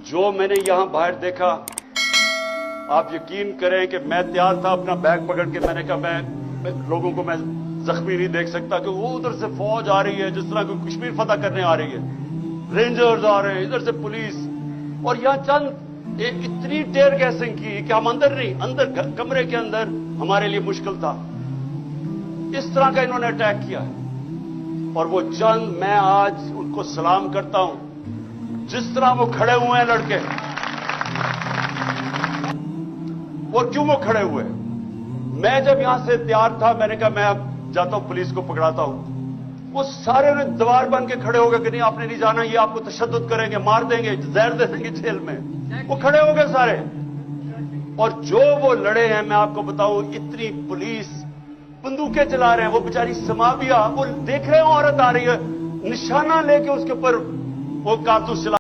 جو میں نے یہاں باہر دیکھا، آپ یقین کریں کہ میں تیار تھا اپنا بیگ پکڑ کے، میں نے کہا میں لوگوں کو میں زخمی نہیں دیکھ سکتا کہ وہ ادھر سے فوج آ رہی ہے جس طرح کوئی کشمیر فتح کرنے آ رہی ہے، رینجرز آ رہے ہیں، ادھر سے پولیس، اور یہاں چند اتنی ٹیئر گیسنگ کی کہ ہم اندر نہیں، اندر کمرے کے اندر ہمارے لیے مشکل تھا۔ اس طرح کا انہوں نے اٹیک کیا ہے، اور وہ چند میں آج ان کو سلام کرتا ہوں جس طرح وہ کھڑے ہوئے ہیں لڑکے۔ وہ کیوں وہ کھڑے ہوئے؟ میں جب یہاں سے تیار تھا میں نے کہا میں اب جاتا ہوں پولیس کو پکڑاتا ہوں، وہ سارے نے دیوار بن کے کھڑے ہو گئے کہ نہیں آپ نے نہیں جانا، یہ آپ کو تشدد کریں گے، مار دیں گے، زہر دے دیں گے جیل میں۔ وہ کھڑے ہو گئے سارے، اور جو وہ لڑے ہیں میں آپ کو بتاؤں، اتنی پولیس بندوقیں چلا رہے ہیں، وہ بیچاری سماویہ وہ دیکھ رہے ہیں عورت آ رہی ہے، نشانہ لے کے اس کے اوپر وہ کارتوس چلا